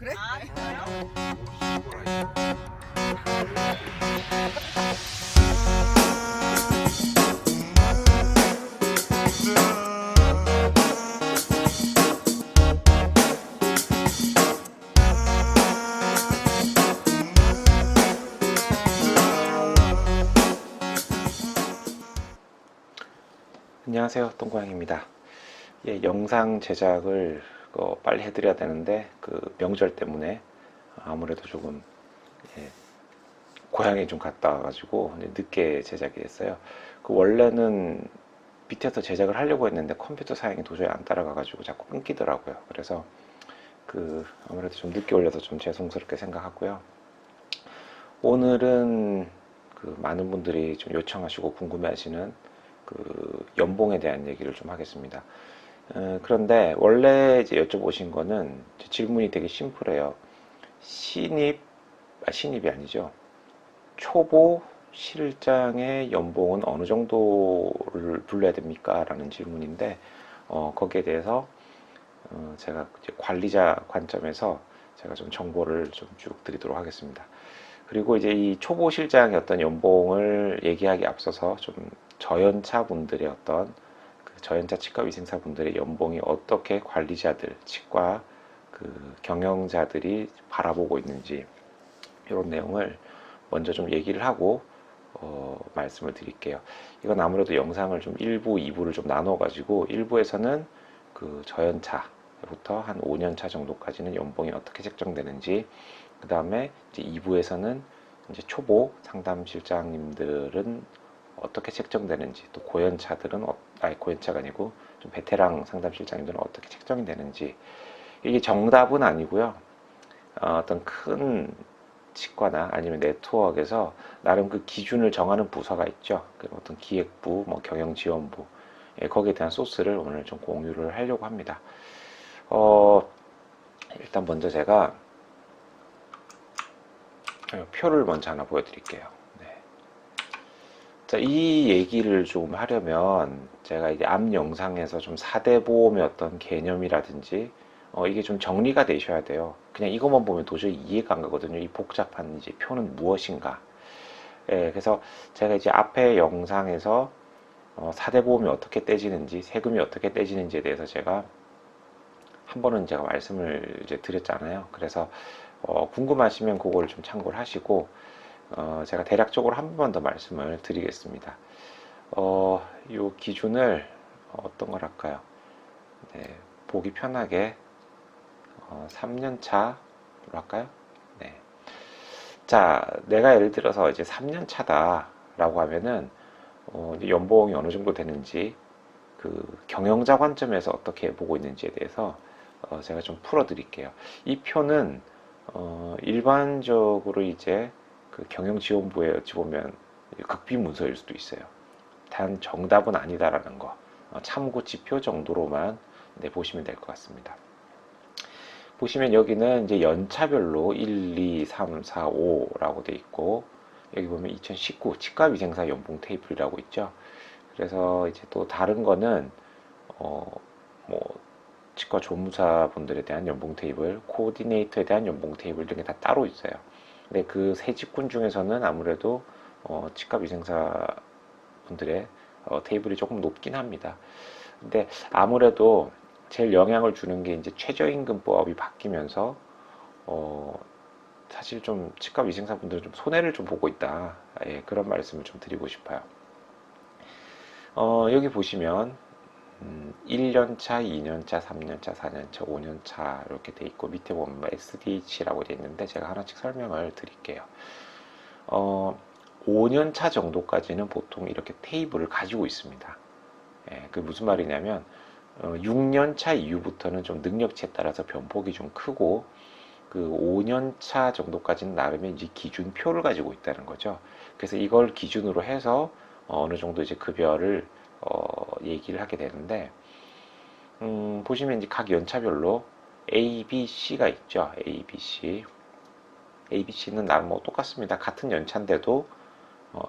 그래? 아, 진짜요? 안녕하세요, 똥고양입니다. 예, 영상 제작을 빨리 해드려야 되는데 그 명절 때문에 아무래도 조금 예, 고향에 좀 갔다 와가지고 늦게 제작이 됐어요. 그 원래는 밑에서 제작을 하려고 했는데 컴퓨터 사양이 도저히 안 따라가가지고 자꾸 끊기더라고요. 그래서 그 아무래도 좀 늦게 올려서 좀 죄송스럽게 생각하고요. 오늘은 그 많은 분들이 좀 요청하시고 궁금해하시는 그 연봉에 대한 얘기를 좀 하겠습니다. 그런데 원래 이제 여쭤보신 거는 질문이 되게 심플해요. 신입이 아니죠. 초보 실장의 연봉은 어느 정도를 불러야 됩니까? 라는 질문인데, 거기에 대해서 제가 이제 관리자 관점에서 제가 좀 정보를 좀 쭉 드리도록 하겠습니다. 그리고 이제 이 초보 실장의 어떤 연봉을 얘기하기 앞서서 좀 저연차 분들의 어떤 그 저연차 치과 위생사 분들의 연봉이 어떻게 관리자들, 치과 그 경영자들이 바라보고 있는지 이런 내용을 먼저 좀 얘기를 하고 말씀을 드릴게요. 이건 아무래도 영상을 좀 1부, 2부를 좀 나눠 가지고 1부에서는 그 저연차부터 한 5년차 정도까지는 연봉이 어떻게 책정되는지, 그 다음에 이제 2부에서는 이제 초보 상담실장님들은 어떻게 책정되는지, 또 고연차들은 아니 고연차가 아니고 좀 베테랑 상담실장님들은 어떻게 책정이 되는지. 이게 정답은 아니고요. 어떤 큰 치과나 아니면 네트워크에서 나름 그 기준을 정하는 부서가 있죠. 그 어떤 기획부, 뭐 경영지원부, 예, 거기에 대한 소스를 오늘 좀 공유를 하려고 합니다. 어, 일단 먼저 제가 표를 먼저 하나 보여드릴게요. 네. 자, 이 얘기를 좀 하려면 제가 이제 앞 영상에서 좀 4대 보험의 어떤 개념이라든지 이게 좀 정리가 되셔야 돼요. 그냥 이것만 보면 도저히 이해가 안 가거든요. 이 복잡한 이제 표는 무엇인가. 예, 그래서 제가 이제 앞에 영상에서 4대 보험이 어떻게 떼지는지, 세금이 어떻게 떼지는지에 대해서 제가 한 번은 제가 말씀을 이제 드렸잖아요. 그래서 궁금하시면 그거를 좀 참고를 하시고 제가 대략적으로 한 번 더 말씀을 드리겠습니다. 이 기준을 어떤 걸 할까요? 네, 보기 편하게 3년 차로 할까요? 네. 자, 내가 예를 들어서 이제 3년 차다라고 하면은 연봉이 어느 정도 되는지, 그 경영자 관점에서 어떻게 보고 있는지에 대해서 제가 좀 풀어드릴게요. 이 표는 일반적으로 이제 그 경영지원부에 어찌 보면 극비 문서일 수도 있어요. 단 정답은 아니다라는 거, 참고 지표 정도로만 보시면 될 것 같습니다. 보시면 여기는 이제 연차별로 1, 2, 3, 4, 5라고 돼 있고, 여기 보면 2019 치과위생사 연봉 테이블이라고 있죠. 그래서 이제 또 다른 거는 뭐 치과 조무사분들에 대한 연봉 테이블, 코디네이터에 대한 연봉 테이블 등이 다 따로 있어요. 근데 그 세 직군 중에서는 아무래도 치과 위생사 분들의 테이블이 조금 높긴 합니다. 근데 아무래도 제일 영향을 주는 게 이제 최저임금법이 바뀌면서 어, 사실 좀 치과 위생사 분들은 좀 손해를 좀 보고 있다. 예, 그런 말씀을 좀 드리고 싶어요. 여기 보시면 1년차, 2년차, 3년차, 4년차, 5년차 이렇게 돼 있고 밑에 보면 SDH라고 돼 있는데 제가 하나씩 설명을 드릴게요. 5년차 정도까지는 보통 이렇게 테이블을 가지고 있습니다. 예, 그 무슨 말이냐면 6년차 이후부터는 좀 능력치에 따라서 변폭이 좀 크고 그 5년차 정도까지는 나름의 이제 기준표를 가지고 있다는 거죠. 그래서 이걸 기준으로 해서 어느 정도 이제 급여를 얘기를 하게 되는데 보시면 이제 각 연차별로 A, B, C가 있죠. A, B, C. A, B, C는 나름 뭐 똑같습니다. 같은 연차인데도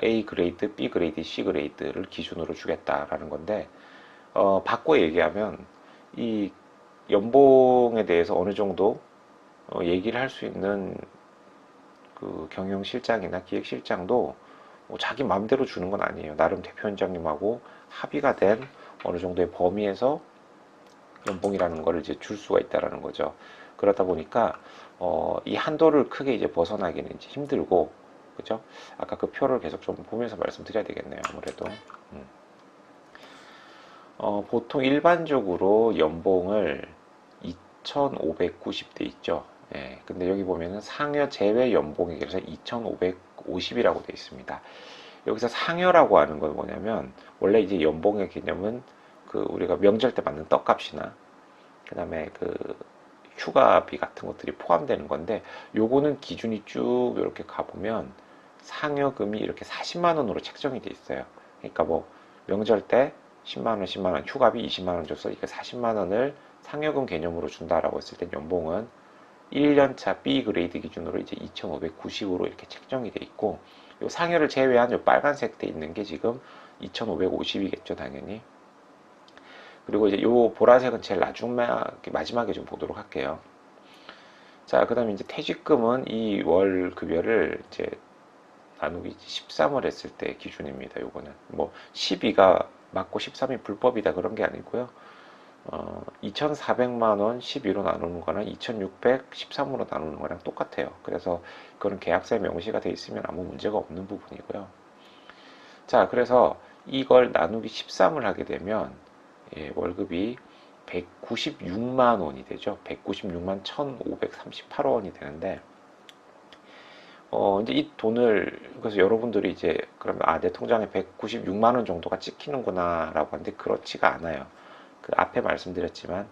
A 그레이드, B 그레이드, C 그레이드를 기준으로 주겠다라는 건데 바꿔 얘기하면 이 연봉에 대해서 어느 정도 얘기를 할 수 있는 그 경영실장이나 기획실장도 뭐 자기 마음대로 주는 건 아니에요. 나름 대표원장님하고 합의가 된 어느 정도의 범위에서 연봉이라는 거를 이제 줄 수가 있다라는 거죠. 그러다 보니까 이 한도를 크게 이제 벗어나기는 이제 힘들고, 그죠? 아까 그 표를 계속 좀 보면서 말씀드려야 되겠네요. 아무래도. 보통 일반적으로 연봉을 2,590대 있죠. 예, 근데 여기 보면은 상여 제외 연봉이 그래서 2,550이라고 되어 있습니다. 여기서 상여라고 하는 건 뭐냐면, 원래 이제 연봉의 개념은 그 우리가 명절 때 받는 떡값이나 그 다음에 그 휴가비 같은 것들이 포함되는 건데, 요거는 기준이 쭉 이렇게 가보면 상여금이 이렇게 40만 원으로 책정이 돼 있어요. 그러니까 뭐 명절 때 10만 원, 10만 원, 휴가비 20만 원 줘서 이게 40만 원을 상여금 개념으로 준다라고 했을 때 연봉은 1년차 B 그레이드 기준으로 이제 2,590으로 이렇게 책정이 돼 있고, 요 상여를 제외한 요 빨간색 돼 있는 게 지금 2,550이겠죠, 당연히. 그리고 이제 요 보라색은 제일 마지막에 좀 보도록 할게요. 자, 그 다음에 이제 퇴직금은 이 월 급여를 이제 나누기 13을 했을 때 기준입니다. 요거는 뭐 12가 맞고 13이 불법이다 그런 게 아니고요. 2,400만 원 12로 나누는 거랑 2,613으로 나누는 거랑 똑같아요. 그래서 그거는 계약서에 명시가 돼 있으면 아무 문제가 없는 부분이고요. 자, 그래서 이걸 나누기 13을 하게 되면 월급이 196만 원이 되죠. 196만 1,538원이 되는데, 이제 이 돈을, 그래서 여러분들이 이제, 그러면, 내 통장에 196만 원 정도가 찍히는구나, 라고 하는데, 그렇지가 않아요. 그 앞에 말씀드렸지만,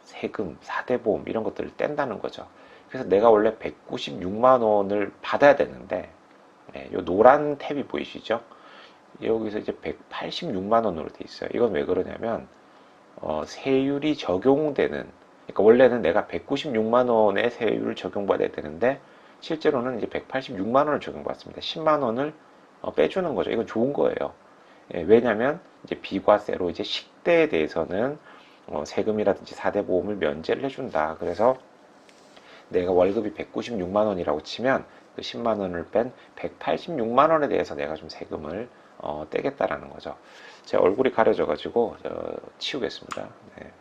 세금, 4대 보험, 이런 것들을 뗀다는 거죠. 그래서 내가 원래 196만 원을 받아야 되는데, 요 노란 탭이 보이시죠? 여기서 이제 186만 원으로 돼 있어요. 이건 왜 그러냐면, 세율이 적용되는, 그러니까 원래는 내가 196만 원의 세율을 적용받아야 되는데 실제로는 이제 186만 원을 적용받습니다. 10만 원을 빼주는 거죠. 이건 좋은 거예요. 왜냐하면 이제 비과세로 이제 식대에 대해서는 세금이라든지 4대 보험을 면제를 해준다. 그래서 내가 월급이 196만 원이라고 치면 그 10만 원을 뺀 186만 원에 대해서 내가 좀 세금을 떼겠다라는 거죠. 제 얼굴이 가려져가지고 치우겠습니다. 네.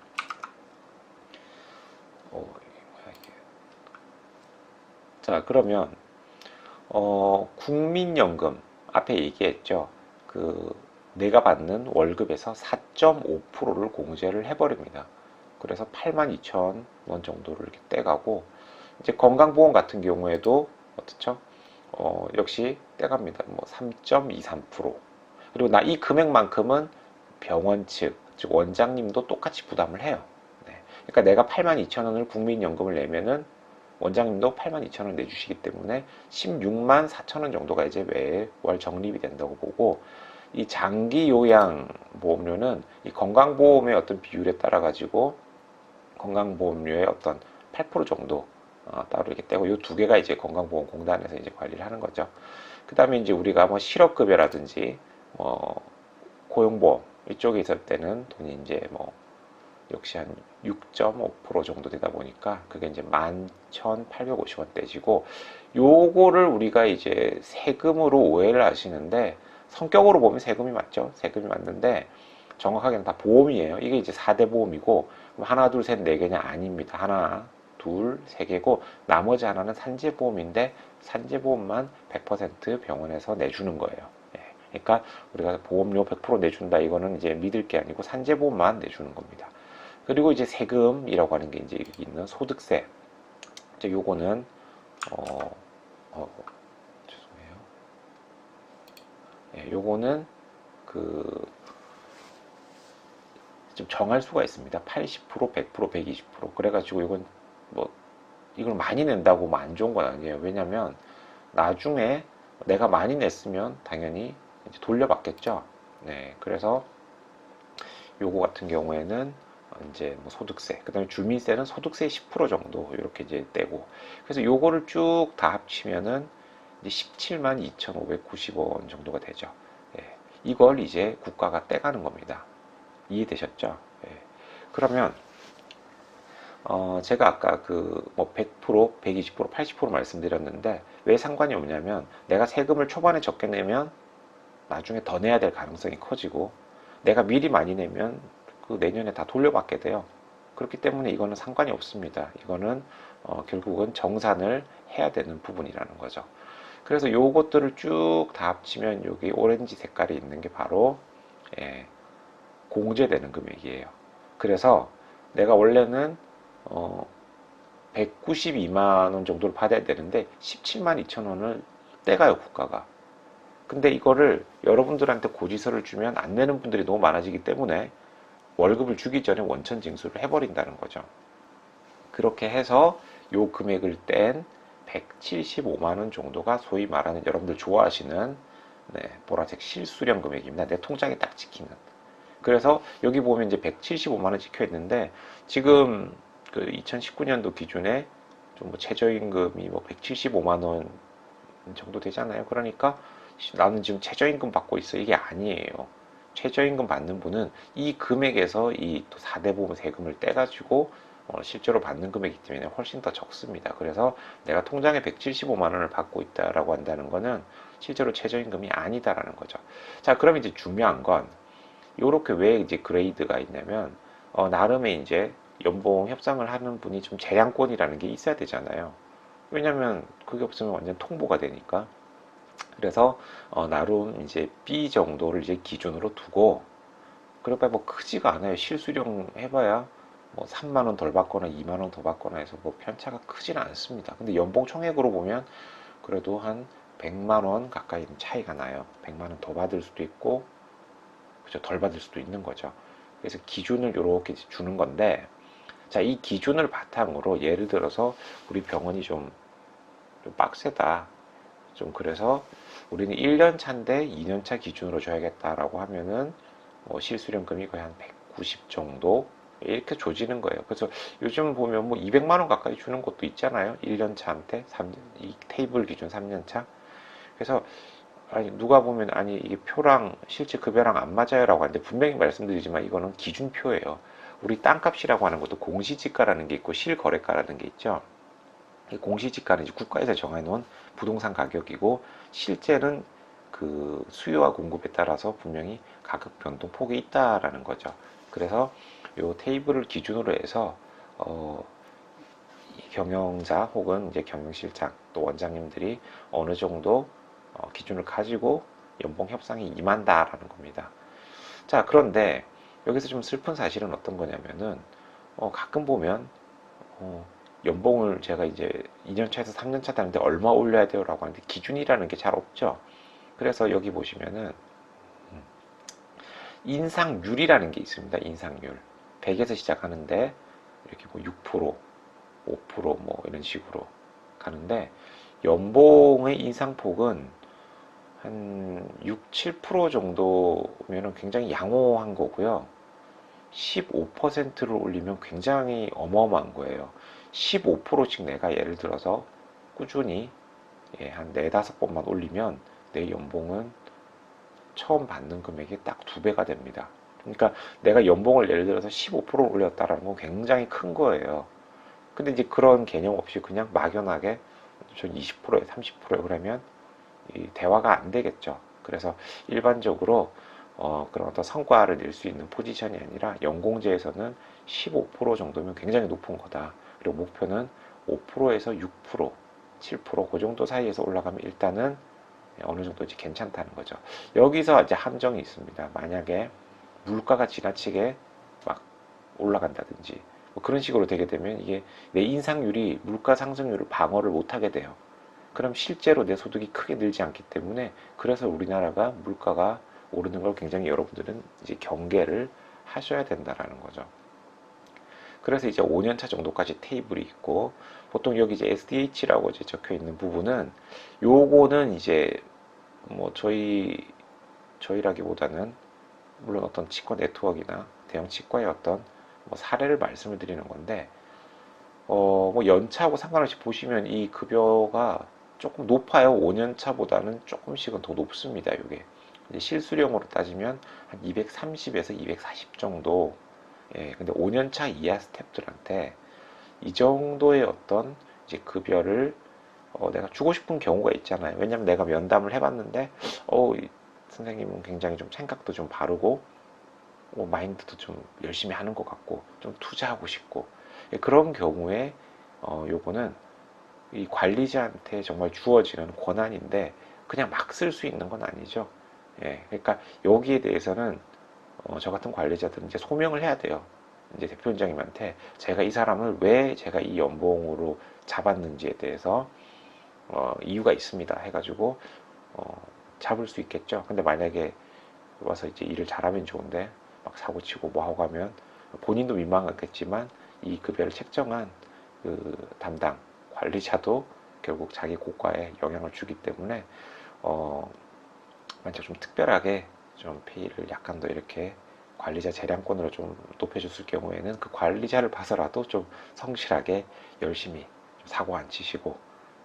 자, 그러면 국민연금 앞에 얘기했죠. 그 내가 받는 월급에서 4.5%를 공제를 해버립니다. 그래서 82,000원 정도를 이렇게 떼가고, 이제 건강보험 같은 경우에도 어떻죠? 역시 떼갑니다. 뭐 3.23%. 그리고 나 이 금액만큼은 병원 측, 즉 원장님도 똑같이 부담을 해요. 네. 그러니까 내가 82,000원을 국민연금을 내면은 원장님도 82,000원 내주시기 때문에 16만 4천원 정도가 이제 매월 적립이 된다고 보고, 이 장기 요양 보험료는 이 건강보험의 어떤 비율에 따라 가지고 건강보험료의 어떤 8% 정도 따로 이렇게 떼고, 이 두 개가 이제 건강보험공단에서 이제 관리를 하는 거죠. 그 다음에 이제 우리가 뭐 실업급여라든지 뭐 고용보험 이쪽에 있을 때는 돈이 이제 뭐 역시 한 6.5% 정도 되다 보니까 그게 이제 11,850원 떼지고, 요거를 우리가 이제 세금으로 오해를 하시는데, 성격으로 보면 세금이 맞죠? 세금이 맞는데 정확하게는 다 보험이에요. 이게 이제 4대 보험이고, 하나, 둘, 셋, 네 개냐? 아닙니다. 하나, 둘, 세 개고, 나머지 하나는 산재보험인데 산재보험만 100% 병원에서 내주는 거예요. 그러니까 우리가 보험료 100% 내준다, 이거는 이제 믿을 게 아니고 산재보험만 내주는 겁니다. 그리고 이제 세금이라고 하는 게 이제 여기 있는 소득세. 이제 요거는 죄송해요. 요거는 그 좀 정할 수가 있습니다. 80%, 100%, 120%. 그래가지고 이건 뭐 이걸 많이 낸다고 뭐 안 좋은 건 아니에요. 왜냐면 나중에 내가 많이 냈으면 당연히 이제 돌려받겠죠. 네, 그래서 요거 같은 경우에는 이제 뭐 소득세, 그 다음에 주민세는 소득세 10% 정도 이렇게 이제 떼고, 그래서 요거를 쭉 다 합치면은 이제 17만 2,590원 정도가 되죠. 예, 이걸 이제 국가가 떼가는 겁니다. 이해되셨죠? 예. 그러면 제가 아까 그 뭐 100%, 120%, 80% 말씀드렸는데 왜 상관이 없냐면 내가 세금을 초반에 적게 내면 나중에 더 내야 될 가능성이 커지고 내가 미리 많이 내면 그 내년에 다 돌려받게 돼요. 그렇기 때문에 이거는 상관이 없습니다. 이거는 결국은 정산을 해야 되는 부분이라는 거죠. 그래서 요것들을 쭉 다 합치면 여기 오렌지 색깔이 있는 게 바로 예, 공제되는 금액이에요. 그래서 내가 원래는 어, 192만 원 정도를 받아야 되는데 17만 2천 원을 떼가요, 국가가. 근데 이거를 여러분들한테 고지서를 주면 안 내는 분들이 너무 많아지기 때문에 월급을 주기 전에 원천 징수를 해버린다는 거죠. 그렇게 해서 요 금액을 뗀 175만 원 정도가 소위 말하는 여러분들 좋아하시는 네, 보라색 실수령 금액입니다. 내 통장에 딱 찍히는. 그래서 여기 보면 이제 175만 원 찍혀 있는데 지금 그 2019년도 기준에 좀 뭐 최저임금이 뭐 175만 원 정도 되잖아요. 그러니까 나는 지금 최저임금 받고 있어. 이게 아니에요. 최저임금 받는 분은 이 금액에서 이 또 4대 보험 세금을 떼가지고 실제로 받는 금액이기 때문에 훨씬 더 적습니다. 그래서 내가 통장에 175만 원을 받고 있다라고 한다는 거는 실제로 최저임금이 아니다라는 거죠. 자, 그럼 이제 중요한 건 요렇게 왜 이제 그레이드가 있냐면 나름의 이제 연봉 협상을 하는 분이 좀 재량권이라는 게 있어야 되잖아요. 왜냐면 그게 없으면 완전 통보가 되니까. 그래서 나름 이제 B 정도를 이제 기준으로 두고 그래봐 뭐 크지가 않아요. 실수령 해봐야 뭐 3만 원 덜 받거나 2만 원 더 받거나 해서 뭐 편차가 크지는 않습니다. 근데 연봉 총액으로 보면 그래도 한 100만 원 가까이 차이가 나요. 100만 원 더 받을 수도 있고 그죠? 덜 받을 수도 있는 거죠. 그래서 기준을 이렇게 주는 건데 자, 이 기준을 바탕으로 예를 들어서 우리 병원이 좀 빡세다. 좀 그래서 우리는 1년 차인데 2년 차 기준으로 줘야겠다라고 하면은 뭐 실수령금이 거의 한 190 정도 이렇게 줘지는 거예요. 그래서 요즘 보면 뭐 200만 원 가까이 주는 것도 있잖아요. 1년 차한테 이 테이블 기준 3년 차. 그래서 아니 누가 보면 아니 이게 표랑 실제 급여랑 안 맞아요라고 하는데 분명히 말씀드리지만 이거는 기준표예요. 우리 땅값이라고 하는 것도 공시지가라는 게 있고 실거래가라는 게 있죠. 공시지가는 이제 국가에서 정해놓은 부동산 가격이고 실제는 그 수요와 공급에 따라서 분명히 가격 변동 폭이 있다라는 거죠. 그래서 요 테이블을 기준으로 해서 경영자 혹은 이제 경영실장 또 원장님들이 어느 정도 기준을 가지고 연봉 협상이 임한다라는 겁니다. 자, 그런데 여기서 좀 슬픈 사실은 어떤 거냐면은 가끔 보면 연봉을 제가 이제 2년차에서 3년차 다는데 얼마 올려야 돼요? 라고 하는데 기준이라는 게 잘 없죠. 그래서 여기 보시면은 인상률이라는 게 있습니다. 인상률. 100에서 시작하는데 이렇게 뭐 6%, 5%뭐 이런 식으로 가는데 연봉의 인상폭은 한 6, 7% 정도면 굉장히 양호한 거고요. 15%를 올리면 굉장히 어마어마한 거예요. 15%씩 내가 예를 들어서 꾸준히 한 4, 5번만 올리면 내 연봉은 처음 받는 금액이 딱 2배가 됩니다. 그러니까 내가 연봉을 예를 들어서 15%를 올렸다라는 건 굉장히 큰 거예요. 근데 이제 그런 개념 없이 그냥 막연하게 전 20%에 30%에 그러면 이 대화가 안 되겠죠. 그래서 일반적으로 그런 어떤 성과를 낼 수 있는 포지션이 아니라 연공제에서는 15% 정도면 굉장히 높은 거다. 그리고 목표는 5%에서 6%, 7%그 정도 사이에서 올라가면 일단은 어느 정도 이제 괜찮다는 거죠. 여기서 이제 함정이 있습니다. 만약에 물가가 지나치게 막 올라간다든지 뭐 그런 식으로 되게 되면 이게 내 인상률이 물가 상승률을 방어를 못하게 돼요. 그럼 실제로 내 소득이 크게 늘지 않기 때문에 그래서 우리나라가 물가가 오르는 걸 굉장히 여러분들은 이제 경계를 하셔야 된다라는 거죠. 그래서 이제 5년차 정도까지 테이블이 있고 보통 여기 이제 SDH라고 이제 적혀 있는 부분은 요거는 이제 뭐 저희라기보다는 물론 어떤 치과 네트워크나 대형 치과의 어떤 뭐 사례를 말씀을 드리는 건데 뭐 연차하고 상관없이 보시면 이 급여가 조금 높아요. 5년 차보다는 조금씩은 더 높습니다. 이게 실수령으로 따지면 한 230에서 240 정도. 예, 근데 5년 차 이하 스태프들한테 이 정도의 어떤 이제 급여를 내가 주고 싶은 경우가 있잖아요. 왜냐면 내가 면담을 해봤는데, 이 선생님은 굉장히 좀 생각도 좀 바르고, 마인드도 좀 열심히 하는 것 같고, 좀 투자하고 싶고, 예, 그런 경우에, 요거는 이 관리자한테 정말 주어지는 권한인데, 그냥 막 쓸 수 있는 건 아니죠. 예, 그러니까 여기에 대해서는, 저 같은 관리자들은 이제 소명을 해야 돼요. 이제 대표원장님한테 제가 이 사람을 왜 제가 이 연봉으로 잡았는지에 대해서 이유가 있습니다 해가지고 잡을 수 있겠죠. 근데 만약에 와서 이제 일을 잘하면 좋은데 막 사고치고 뭐 하고 가면 본인도 민망하겠지만 이 급여를 책정한 그 담당 관리자도 결국 자기 고과에 영향을 주기 때문에 만약 좀 특별하게 좀 페이를 약간 더 이렇게 관리자 재량권으로 좀 높여줬을 경우에는 그 관리자를 봐서라도 좀 성실하게 열심히 사고 안 치시고,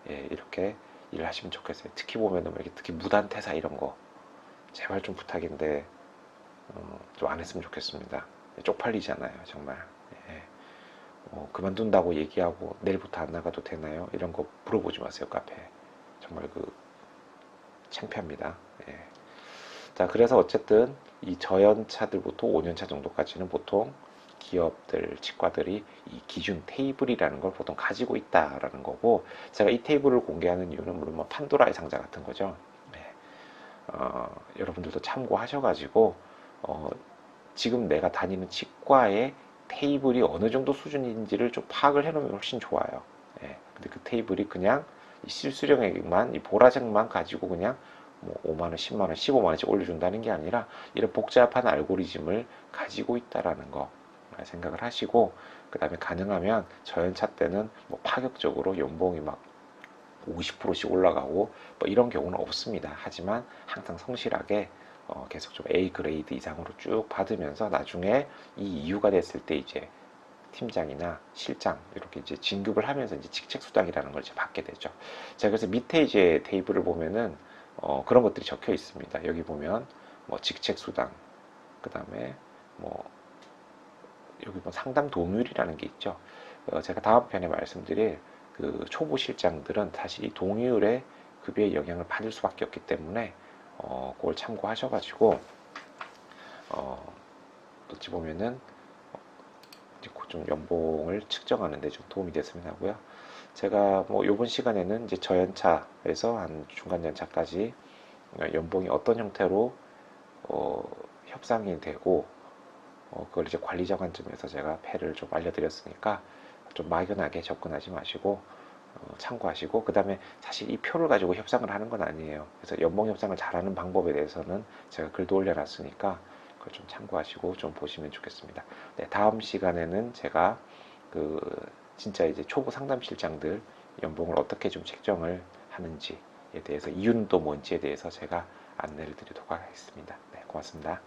예, 이렇게 일을 하시면 좋겠어요. 특히 보면은 이렇게 특히 무단퇴사 이런 거 제발 좀 부탁인데 좀 안 했으면 좋겠습니다. 쪽팔리잖아요, 정말. 예. 그만둔다고 얘기하고 내일부터 안 나가도 되나요? 이런 거 물어보지 마세요, 카페에. 정말 창피합니다. 예. 자, 그래서 어쨌든 이 저연차들부터 5년차 정도까지는 보통 기업들, 치과들이 이 기준 테이블이라는 걸 보통 가지고 있다라는 거고, 제가 이 테이블을 공개하는 이유는 물론 뭐 판도라의 상자 같은 거죠. 네. 여러분들도 참고하셔가지고, 어, 지금 내가 다니는 치과의 테이블이 어느 정도 수준인지를 좀 파악을 해놓으면 훨씬 좋아요. 예. 근데 그 테이블이 그냥 이 실수령액만, 이 보라색만 가지고 그냥 뭐 5만원, 10만원, 15만원씩 올려준다는 게 아니라 이런 복잡한 알고리즘을 가지고 있다라는 거 생각을 하시고, 그 다음에 가능하면 저연차 때는 뭐 파격적으로 연봉이 막 50%씩 올라가고 뭐 이런 경우는 없습니다. 하지만 항상 성실하게 계속 좀 A 그레이드 이상으로 쭉 받으면서 나중에 이 이유가 됐을 때 이제 팀장이나 실장 이렇게 이제 진급을 하면서 이제 직책 수당이라는 걸 이제 받게 되죠. 자, 그래서 밑에 이제 테이블을 보면은 그런 것들이 적혀 있습니다. 여기 보면 뭐 직책 수당, 그 다음에 뭐 여기 뭐 상담 동률이라는 게 있죠. 제가 다음 편에 말씀드릴 그 초보 실장들은 사실 이 동률의 급여의 영향을 받을 수밖에 없기 때문에 그걸 참고하셔가지고 어찌 보면은 좀 연봉을 측정하는데 좀 도움이 됐으면 하고요. 제가 뭐 이번 시간에는 이제 저연차에서 한 중간연차까지 연봉이 어떤 형태로 협상이 되고 그걸 이제 관리자 관점에서 제가 패를 좀 알려드렸으니까 좀 막연하게 접근하지 마시고 참고하시고, 그 다음에 사실 이 표를 가지고 협상을 하는 건 아니에요. 그래서 연봉 협상을 잘하는 방법에 대해서는 제가 글도 올려놨으니까 그걸 좀 참고하시고 좀 보시면 좋겠습니다. 네, 다음 시간에는 제가 그 진짜 이제 초보 상담실장들 연봉을 어떻게 좀 책정을 하는지에 대해서, 이유는 또 뭔지에 대해서 제가 안내를 드리도록 하겠습니다. 네, 고맙습니다.